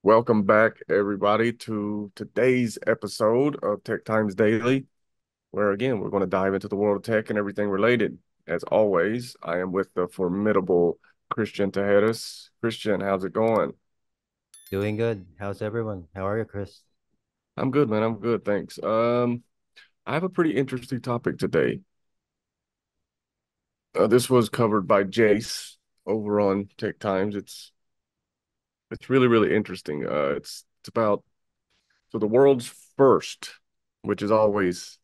Welcome back, everybody, to today's episode of Tech Times Daily, where again, we're going to dive into the world of tech and everything related. As always, I am with the formidable Christian Tejedas. Christian, how's it going? Doing good. How's everyone? How are you, Chris? I'm good, man. I'm good, thanks. I have a pretty interesting topic today. This was covered by Jace over on Tech Times. It's really, really interesting. It's about the world's first, which is always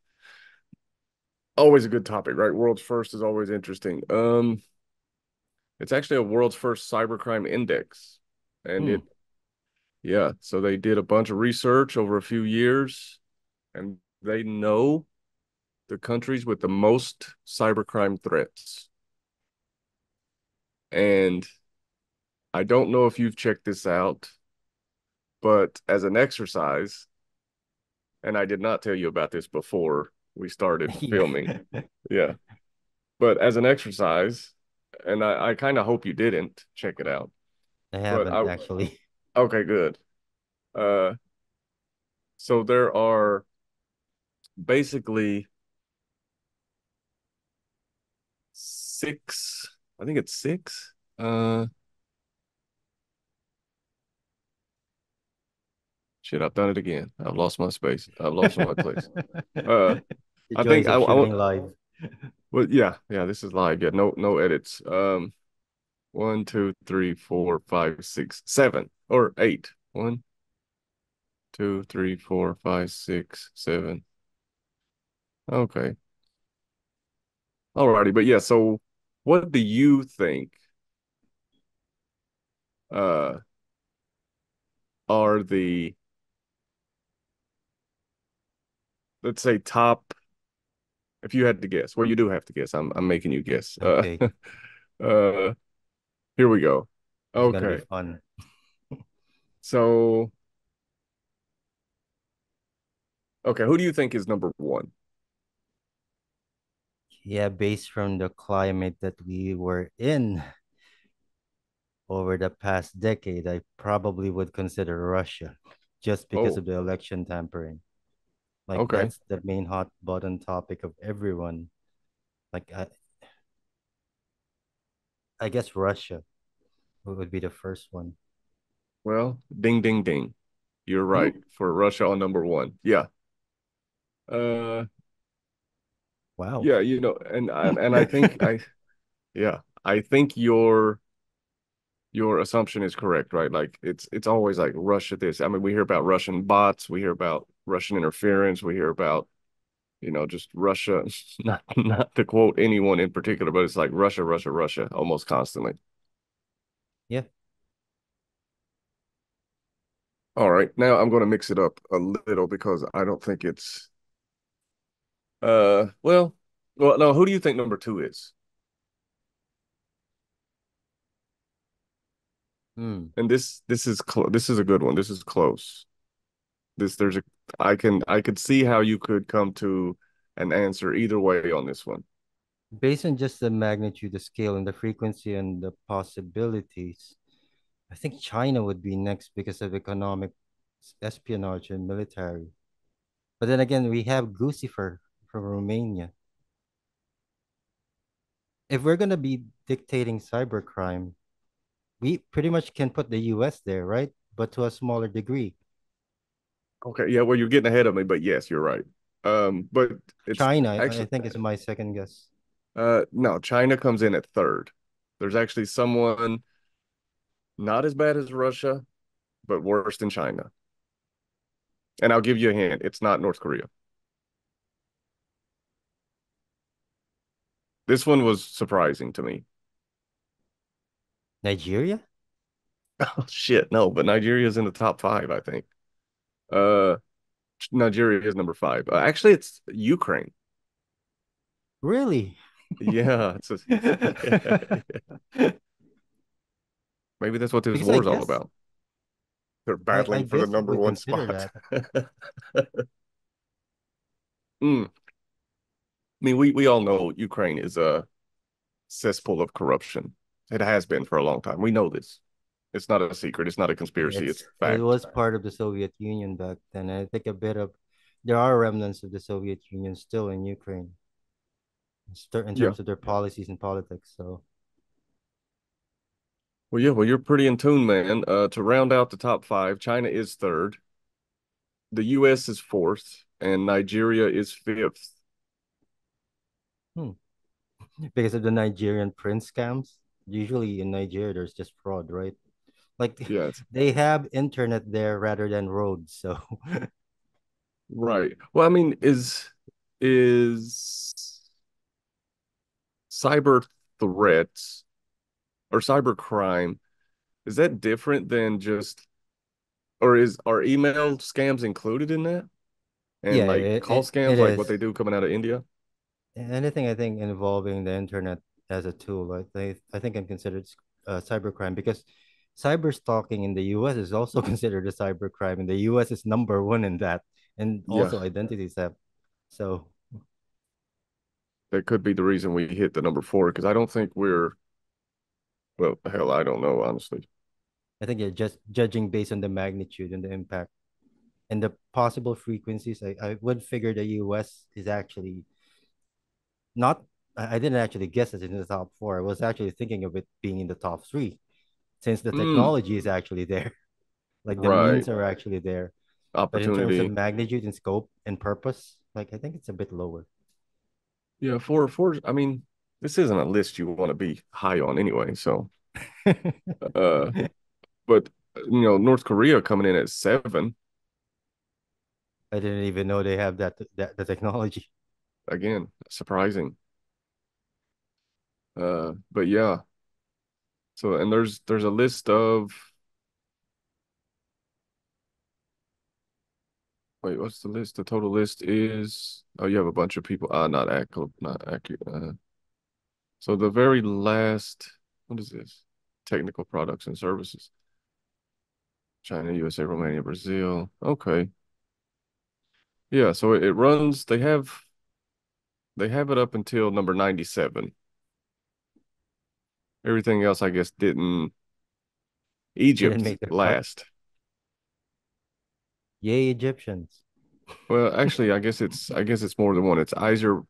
a good topic, right? World's first is always interesting. It's actually a world's first cybercrime index. And Hmm. yeah, so they did a bunch of research over a few years and they know the countries with the most cybercrime threats. And I don't know if you've checked this out, but as an exercise, and I did not tell you about this before we started Yeah, filming. Yeah. But as an exercise, and I kind of hope you didn't check it out. I But haven't I actually. Okay, good. Uh, so there are basically six, I think it's six. Shit, I've done it again. I've lost my space. I've lost my place. Uh, The I think joys I, of I, shooting live. well, yeah, this is live. Yeah, no edits. One, two, three, four, five, six, seven, or eight. One, two, three, four, five, six, seven. Okay. Alrighty, but yeah, so what do you think uh are the, let's say, top, if you had to guess? Well, you do have to guess. I'm making you guess. Okay, Uh here we go. this is gonna be Okay. fun. So, okay, who do you think is number one? Yeah, based from the climate that we were in over the past decade, I probably would consider Russia just because Oh, of the election tampering. Like okay. that's the main hot button topic of everyone. Like I guess Russia would be the first one. Well, ding ding ding. You're right Hmm? for Russia on number one. Yeah. Uh Wow. yeah, and I think I yeah, I think your assumption is correct, right? Like it's always like Russia this. I mean, we hear about Russian bots, we hear about Russian interference, we hear about, just Russia, not to quote anyone in particular, but it's like Russia, Russia, Russia almost constantly. Yeah. All right, now I'm going to mix it up a little because I don't think it's well, no, who do you think number two is? Hmm. And this is a good one. This is close. There's a I could see how you could come to an answer either way on this one. Based on just the magnitude, the scale, and the frequency and the possibilities, I think China would be next because of economic espionage and military. But then again, we have Guccifer from Romania. If we're gonna be dictating cybercrime, we pretty much can put the US there, right? But to a smaller degree. Okay, yeah, well, you're getting ahead of me, but yes, you're right. But it's China, I actually think is my second guess. no, China comes in at third. There's actually someone not as bad as Russia, but worse than China. And I'll give you a hint, it's not North Korea. This one was surprising to me. Nigeria? Oh shit, no, but Nigeria's in the top five, I think. Uh Nigeria is number five. Actually, it's Ukraine. Really? Yeah, yeah. Maybe that's what this Because I war is all guess about. They're I battling for the guess number we one consider spot. that. Mm. I mean, we all know Ukraine is a cesspool of corruption. It has been for a long time. We know this. It's not a secret. It's not a conspiracy. It's It fact. was part of the Soviet Union back then. I think a bit of there are remnants of the Soviet Union still in Ukraine in Yeah. terms of their policies and politics. So Well, yeah. Well, you're pretty in tune, man. To round out the top five, China is third, the U.S. is fourth, and Nigeria is fifth. hmm. Because of the Nigerian prince scams, usually in Nigeria there's just fraud, right? Like Yeah, they have internet there rather than roads. So right. Well, I mean, is cyber threats or cyber crime, is that different than just, or are email scams included in that? And yeah, like call it scams, like what is. they do coming out of India? Anything I think involving the internet as a tool, I think I'm considered cybercrime because cyber stalking in the US is also considered a cybercrime, and the US is number one in that, and Yeah, also identity theft. So that could be the reason we hit the number four because I don't think well, hell, I don't know, honestly. I think you're just judging based on the magnitude and the impact and the possible frequencies. I would figure the US is actually not. I didn't actually guess it in the top four. I was actually thinking of it being in the top three since the Mm, technology is actually there. Like the right. means are actually there. But in terms of Opportunity. magnitude and scope and purpose, like I think it's a bit lower. Yeah, I mean, this isn't a list you want to be high on anyway. So, I uh, but North Korea coming in at seven, didn't even know they have that the technology. again, surprising. But yeah, so and there's a list of, wait, what's the list? The total list is, oh, you have a bunch of people. Not accurate. So the very last, what is this? Technical products and services. China, USA, Romania, Brazil. Okay. Yeah, so it runs, they have it up until number 97. Everything else, I guess, didn't. Didn't Egypt make the cut. last. Yay, Egyptians. Well, actually, I guess it's more than one. It's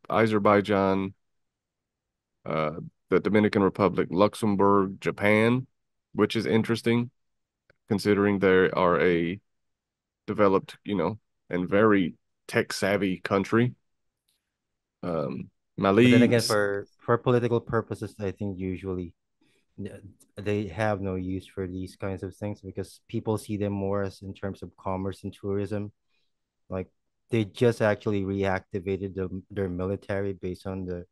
Azerbaijan, uh, the Dominican Republic, Luxembourg, Japan, which is interesting considering they are a developed, and very tech savvy country. But then Mali, again, for political purposes, I think usually uh, they have no use for these kinds of things because people see them more as in terms of commerce and tourism. Like they just actually reactivated their military based on the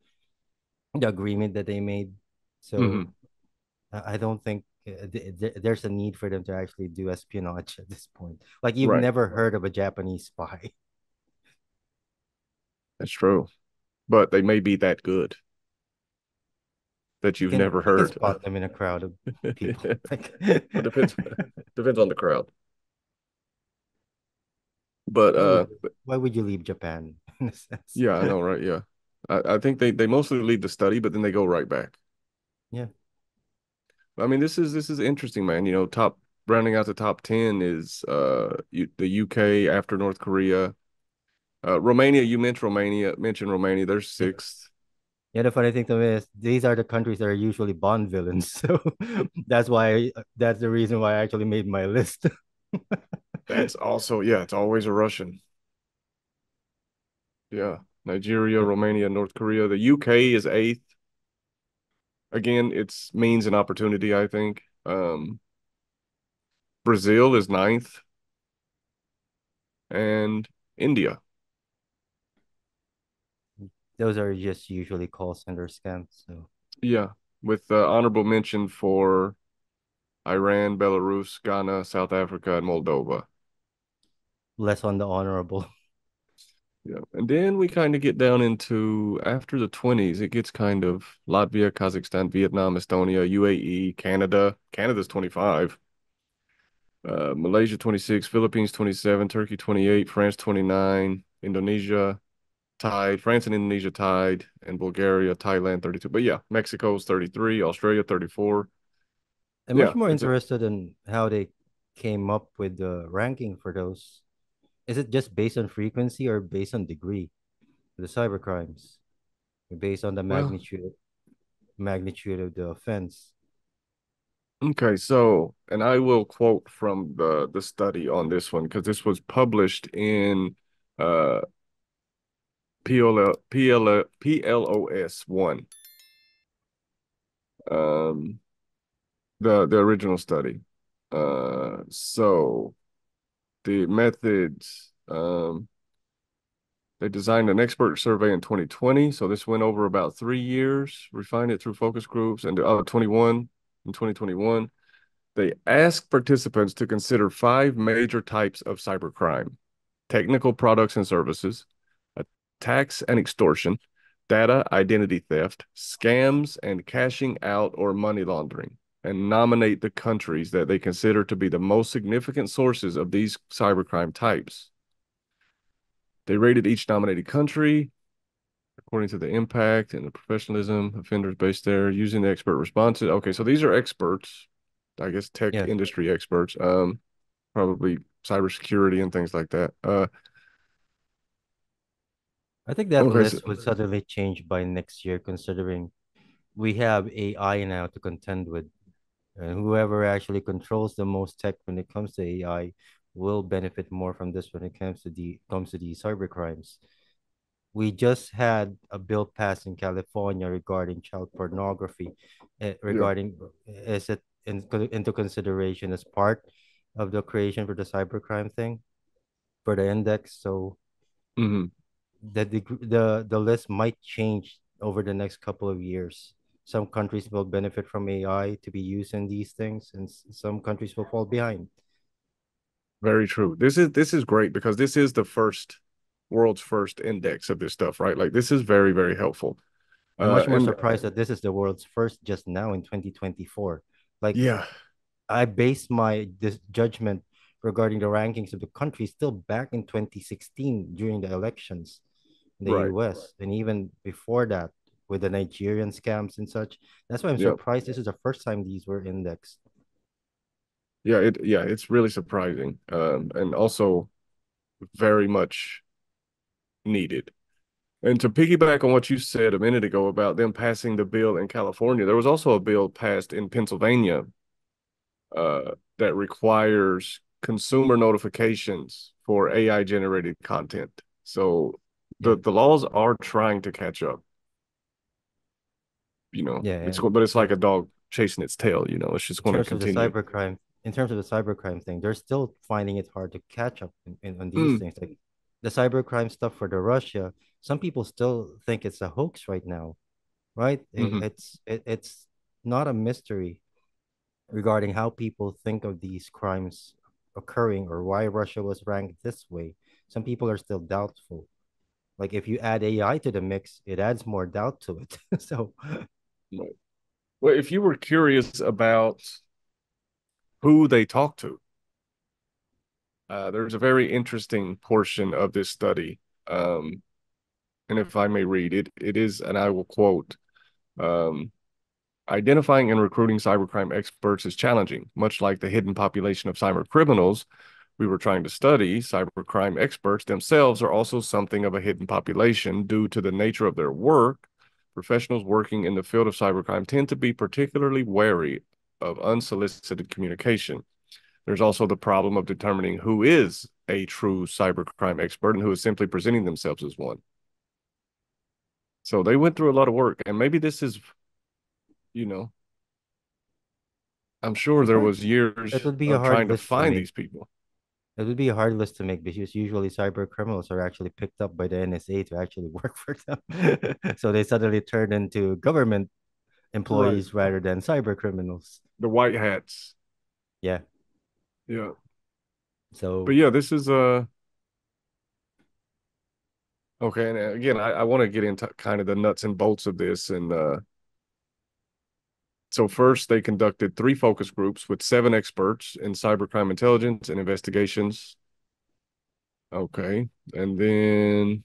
agreement that they made. So mhm, I don't think there's a need for them to actually do espionage at this point. Like you've right, never heard of a Japanese spy. that's true. But they may be that good that you've never You can heard. spot them in a crowd of people. Like, It depends on the crowd. But why would you leave Japan in a sense? yeah, I know, right? Yeah. I think they mostly lead the study, but then they go right back. Yeah. I mean, this is interesting, man. Top rounding out the top 10 is the UK after North Korea. Romania, you mentioned Romania, they're Yeah. sixth. Yeah, the funny thing to me is these are the countries that are usually Bond villains. So that's the reason why I actually made my list. That's also, yeah, it's always a Russian. Yeah. Nigeria, But Romania, North Korea. The UK is eighth. Again, it's means and opportunity, I think. Brazil is ninth, and India. those are just usually call center scams. So Yeah, with honorable mention for Iran, Belarus, Ghana, South Africa, and Moldova. less on the honorable. Yeah, and then we kind of get down into after the 20s, it gets kind of Latvia, Kazakhstan, Vietnam, Estonia, UAE, Canada. Canada's 25. Malaysia 26, Philippines 27, Turkey 28, France 29, Indonesia tied, France and Indonesia tied, and Bulgaria, Thailand 32. But yeah, Mexico's 33, Australia 34. I'm much Yeah, more it's a interested in how they came up with the ranking for those. Is it just based on frequency or based on degree? The cybercrimes, based on the well, magnitude of the offense. okay, so and I will quote from the study on this one because this was published in uh PLOS one, um the original study. So the methods, they designed an expert survey in 2020. So this went over about 3 years, refined it through focus groups, and 21 in 2021. They asked participants to consider five major types of cybercrime: technical products and services, attacks and extortion, data identity theft, scams, and cashing out or money laundering, and nominate the countries that they consider to be the most significant sources of these cybercrime types. They rated each nominated country according to the impact and the professionalism offenders based there using the expert responses. Okay, so these are experts, I guess tech Yes, industry experts, probably cybersecurity and things like that. I think that Okay, so list would suddenly change by next year, considering we have AI now to contend with. And whoever actually controls the most tech when it comes to AI will benefit more from this when it comes to the cyber crimes. We just had a bill passed in California regarding child pornography, yeah, regarding is it into consideration as part of the creation for the cybercrime thing for the index. So hmm, the list might change over the next couple of years. Some countries will benefit from AI to be used in these things, and some countries will fall behind. very true. This is great because this is the first world's first index of this stuff, right? Like this is very, very helpful. I'm much more And surprised that this is the world's first just now in 2024. Like yeah, I based my this judgment regarding the rankings of the country still back in 2016 during the elections in the right. US and even before that with the Nigerian scams and such. That's why I'm Yeah. surprised this is the first time these were indexed. Yeah, it's really surprising. And also very much needed. And to piggyback on what you said a minute ago about them passing the bill in California, there was also a bill passed in Pennsylvania that requires consumer notifications for AI generated content. So Yeah. the laws are trying to catch up. Yeah, It's and but it's like a dog chasing its tail. It's just in going to terms of the continue. cybercrime, in terms of the cybercrime thing, they're still finding it hard to catch up on these Mm, things. Like the cybercrime stuff for the Russia, some people still think it's a hoax right now, right? hmm It's not a mystery regarding how people think of these crimes occurring or why Russia was ranked this way. Some people are still doubtful. Like if you add AI to the mix, it adds more doubt to it. So Right. Well, if you were curious about who they talk to, there's a very interesting portion of this study. Um, and if I may read it, it is, and I will quote, um, identifying and recruiting cybercrime experts is challenging. Much like the hidden population of cyber criminals we were trying to study, cybercrime experts themselves are also something of a hidden population due to the nature of their work. Professionals working in the field of cybercrime tend to be particularly wary of unsolicited communication. There's also the problem of determining who is a true cybercrime expert and who is simply presenting themselves as one. So they went through a lot of work, and maybe this is, you know, I'm sure it's there hard. was It years would be a of hard trying to list to find make. these people. It would be a hard list to make because usually cyber criminals are actually picked up by the NSA to actually work for them. So they suddenly turn into government Right. employees rather than cyber criminals. The white hats. Yeah. Yeah. But So yeah, this is okay. And again, I want to get into kind of the nuts and bolts of this. And so first they conducted three focus groups with seven experts in cybercrime intelligence and investigations. Okay. And then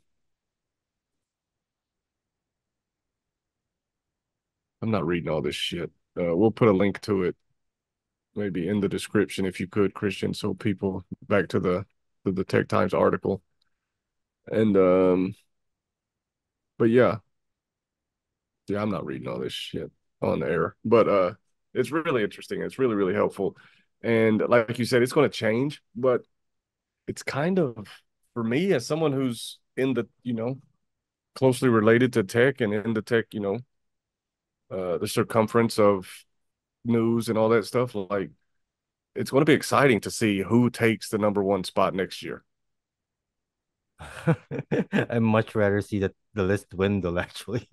I'm not reading all this shit. We'll put a link to it maybe in the description if you could, Christian, so people back to the Tech Times article. And but yeah, yeah, I'm not reading all this shit on air, but it's really interesting. It's really, really helpful. And like you said, it's going to change, but it's kind of for me as someone who's in the, closely related to tech and in the tech, the circumference of news and all that stuff, like it's going to be exciting to see who takes the number one spot next year. I'd much rather see the list dwindle actually.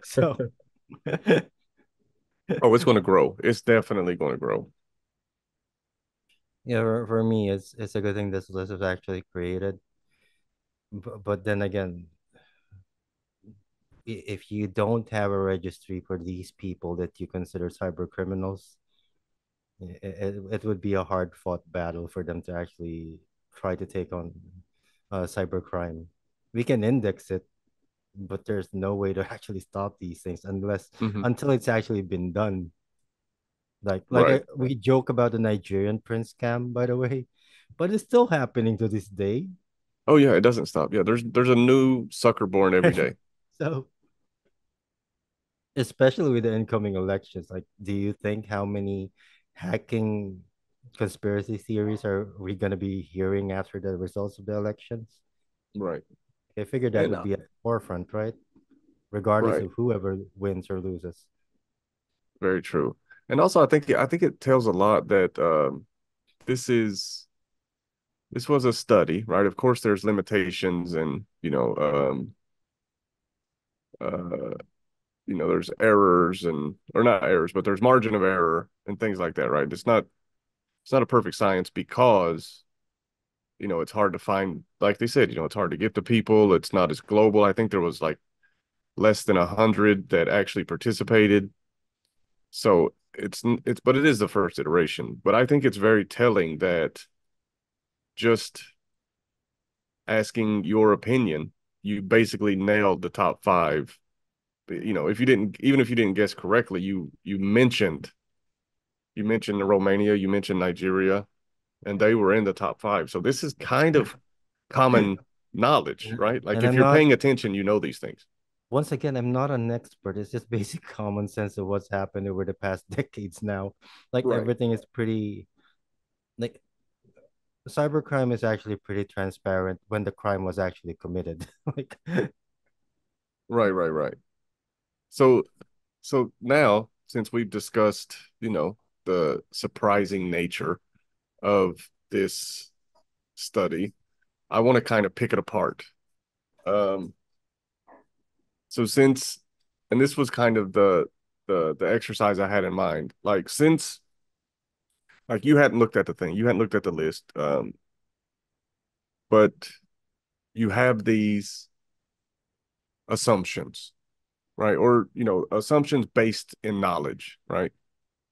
So Oh, it's going to grow. It's definitely going to grow. yeah, for me, it's a good thing this list was actually created. But then again, if you don't have a registry for these people that you consider cyber criminals, it would be a hard fought battle for them to actually try to take on cybercrime. We can index it, but there's no way to actually stop these things unless Hmm. until it's actually been done. Right. We joke about the Nigerian prince scam, by the way, but it's still happening to this day. Oh yeah, it doesn't stop. Yeah, there's a new sucker born every day. So, especially with the incoming elections, like, do you think how many hacking conspiracy theories are we going to be hearing after the results of the elections? Right. I figured that And would be at the forefront, right? Regardless right. of whoever wins or loses. Very true. And also I think it tells a lot that this is this was a study, right? Of course there's limitations and, uh there's errors and or not errors, but there's margin of error and things like that, right? It's not a perfect science because, it's hard to find, like they said, it's hard to get to people. It's not as global. I think there was like less than 100 that actually participated. So but it is the first iteration. But I think it's very telling that just asking your opinion, you basically nailed the top five. If you didn't, even if you didn't guess correctly, you mentioned Romania, you mentioned Nigeria, and they were in the top five. So this is kind of common knowledge, right? Like And if I'm you're not, paying attention, you know these things. once again, I'm not an expert. It's just basic common sense of what's happened over the past decades now. Like Right. everything is pretty, like cybercrime is actually pretty transparent when the crime was actually committed. Like, Right, right, right. So so now since we've discussed, the surprising nature of this study, I want to kind of pick it apart. Um, so since, and this was kind of the exercise I had in mind, like since like you hadn't looked at the thing, you hadn't looked at the list, but you have these assumptions, right? Or assumptions based in knowledge, right?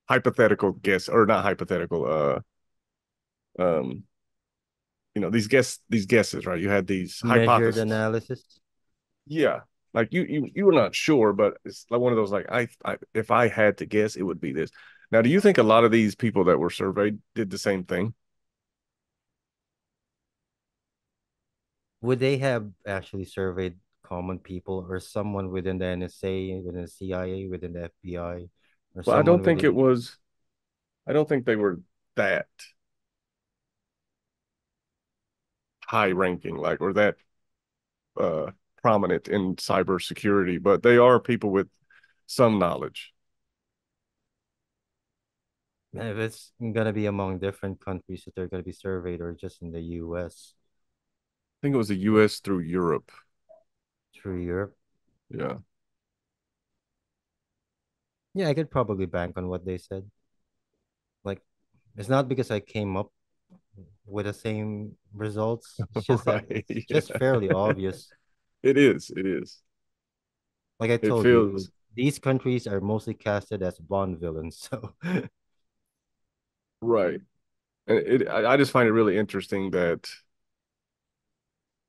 Hypothetical guess or not hypothetical, um, these guesses, right? You had these measured hypotheses. analysis. Yeah. Like you were not sure, but it's like one of those like I if I had to guess, it would be this. Now, do you think a lot of these people that were surveyed did the same thing? Would they have actually surveyed common people or someone within the NSA, within the CIA, within the FBI, or Well, I someone don't think within it was. I don't think they were that high ranking, like or that uh prominent in cybersecurity, but they are people with some knowledge. if it's gonna be among different countries that they're gonna be surveyed or just in the US I think it was the US through Europe. through Europe. Yeah. Yeah, I could probably bank on what they said. Like, it's not because I came up with the same results. It's just that Right. it's just Yeah. fairly obvious. It is. It is. Like I It told you, feels these countries are mostly casted as Bond villains. So right. And I just find it really interesting that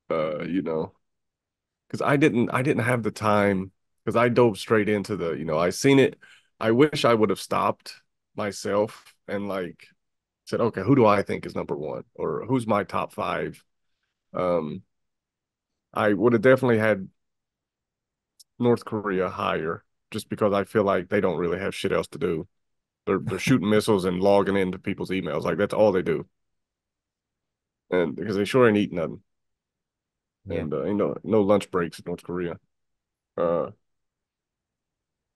because I didn't have the time because I dove straight into I seen it. I wish I would have stopped myself and like said, okay, who do I think is number one, or who's my top five? Um, I would have definitely had North Korea higher, just because I feel like they don't really have shit else to do. They're shooting missiles and logging into people's emails, like that's all they do, and because they sure ain't eating nothing, Yeah. and no lunch breaks in North Korea. Uh,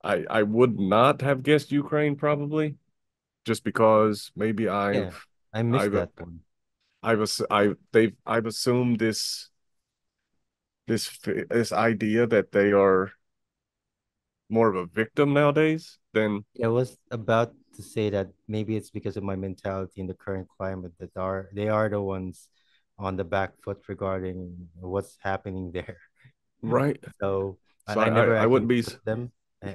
I would not have guessed Ukraine probably, just because maybe Yeah. I missed I've that one. I've assumed this idea that they are more of a victim nowadays than I was about to say that maybe it's because of my mentality in the current climate that they are the ones on the back foot regarding what's happening there. right. So So I never I actually wouldn't be put them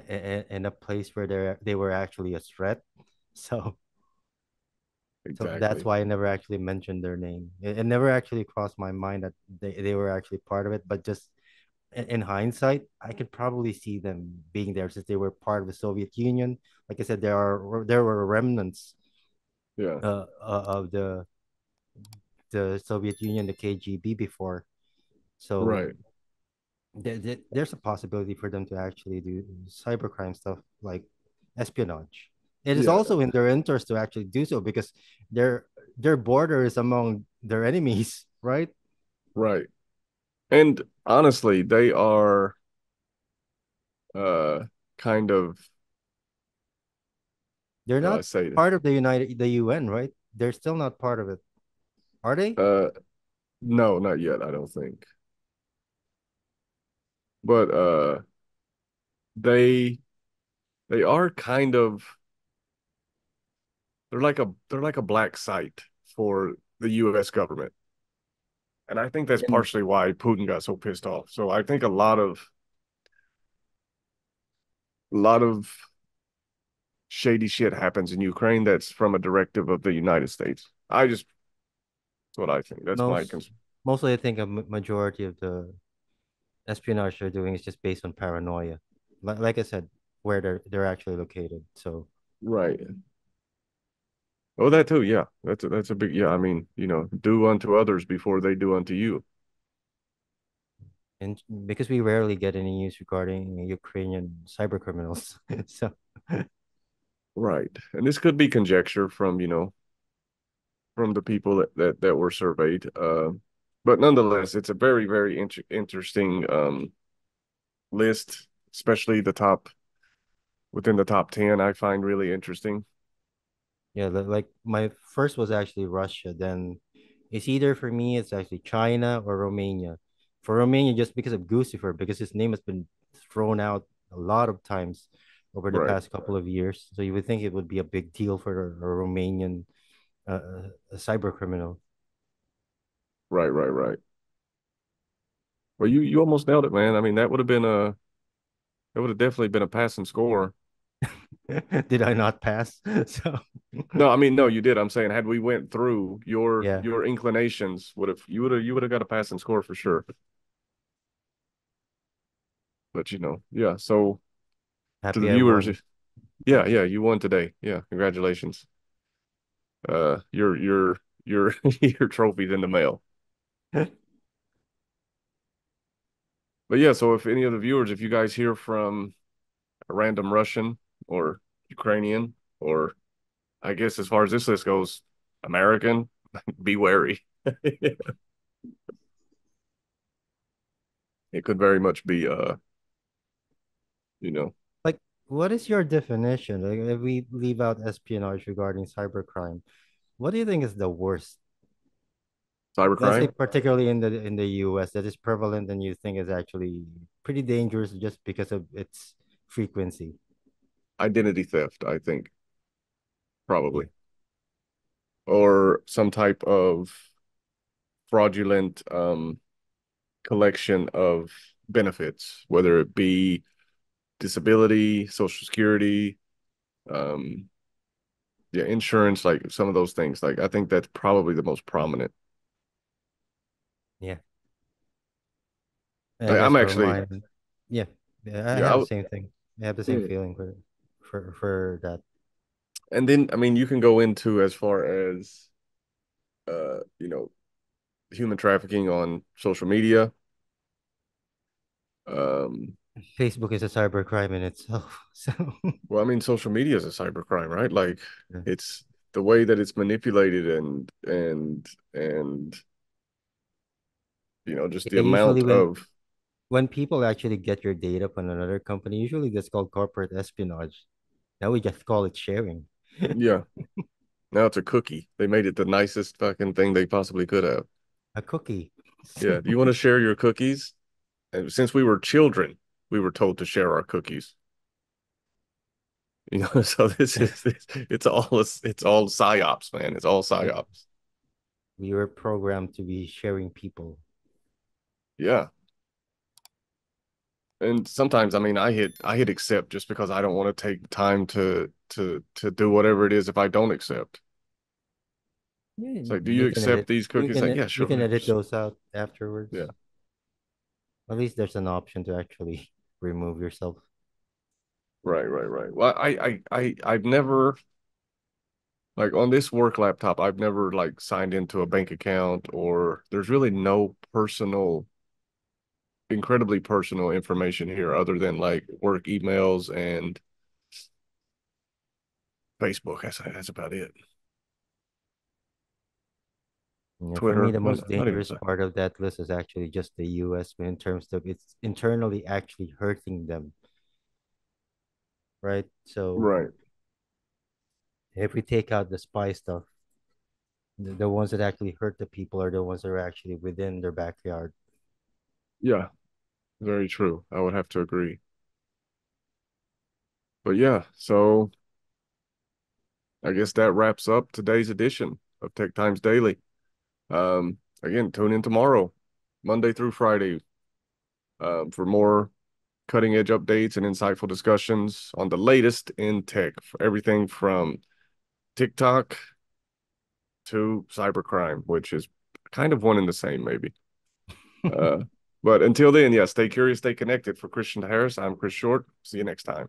in a place where they were actually a threat. So that's exactly. why I never actually mentioned their name. It never actually crossed my mind that they were actually part of it. But just in hindsight, I could probably see them being there since they were part of the Soviet Union. Like I said, there were remnants Yeah, of the Soviet Union, the KGB before. So right. there's a possibility for them to actually do cybercrime stuff like espionage. It is Yeah, also in their interest to actually do so because their their border is among their enemies, right? right. And honestly, they are uh kind of They're how do I not say this? part of the UN, right? They're still not part of it, are they? Uh no, not yet, I don't think. But they they are kind of they're like a black site for the US government. And I think that's And partially why Putin got so pissed off. So I think a lot of shady shit happens in Ukraine that's from a directive of the United States. That's what I think. That's my most mostly, I think a majority of the espionage they're doing is just based on paranoia. Like I said, where they're actually located. So, right. Oh, that too. Yeah, that's a big. Yeah, I mean, do unto others before they do unto you. and because we rarely get any news regarding Ukrainian cyber criminals, so Right. And this could be conjecture from from the people that were surveyed. But nonetheless, it's a very very interesting list, especially the top within the top 10. I find really interesting. yeah, like my first was actually Russia. Then it's either for me, it's actually China or Romania. For Romania, just because of Guccifer, because his name has been thrown out a lot of times over the Right. past couple of years. So you would think it would be a big deal for a Romanian a cyber criminal. Right. Right. Right. Well, you almost nailed it, man. I mean, that would have definitely been a passing score. Did I not pass? So No, I mean, no, you did. I'm saying, had we went through yeah, your inclinations, you would have got a passing score for sure. But yeah. So to the happy I viewers, won. yeah, yeah, you won today. Yeah, congratulations. Your your trophy's in the mail. But yeah, so if any of the viewers, if you guys hear from a random Russian or Ukrainian, or I guess as far as this list goes, American, be wary. It could very much be you know, Like, what is your definition? Like, if we leave out espionage regarding cybercrime, what do you think is the worst? Let's say cybercrime, particularly in the US that is prevalent and you think is actually pretty dangerous just because of its frequency. identity theft, I think, Yeah. probably. Or some type of fraudulent collection of benefits, whether it be disability, social security, um, yeah, insurance, like some of those things. Like I think that's probably the most prominent. Yeah. I Like, guess I'm for actually, mine, yeah, yeah, I yeah, have the same thing. I have the same mm, feeling for that. And then, I mean, you can go into as far as you know, human trafficking on social media. Um, Facebook is a cybercrime in itself. So well, I mean, social media is a cybercrime, right? Like yeah. it's the way that it's manipulated and just the Yeah, usually amount of when people actually get your data from another company, usually that's called corporate espionage. Now we just call it sharing. yeah. Now it's a cookie. They made it the nicest fucking thing they possibly could have. A cookie. Yeah. Do you want to share your cookies? And since we were children, we were told to share our cookies. So it's all psyops, man. It's all We psyops. we were programmed to be sharing people. Yeah. And sometimes, I mean, I hit accept just because I don't want to take time to do whatever it is if I don't accept. Yeah, It's like, do we you can accept edit. these We cookies? can Like, yeah, we can sure. edit those out afterwards. Yeah. At least there's an option to actually remove yourself. Right, right, right. Well, I've never like on this work laptop, I've never like signed into a bank account or there's really no incredibly personal information here other than like work emails and Facebook. That's about it. Yeah, for me, Twitter, the most not even dangerous so. part of that list is actually just the US, but in terms of it's internally actually hurting them, right? So Right. if we take out the spy stuff, the ones that actually hurt the people are the ones that are actually within their backyard. Yeah, very true. I would have to agree. But yeah, so I guess that wraps up today's edition of Tech Times Daily. Again, tune in tomorrow, Monday through Friday, for more cutting edge updates and insightful discussions on the latest in tech, for everything from TikTok to cybercrime, which is kind of one and the same, maybe. Uh, but until then, yeah, stay curious, stay connected. For Christian Harris, I'm Chris Short. See you next time.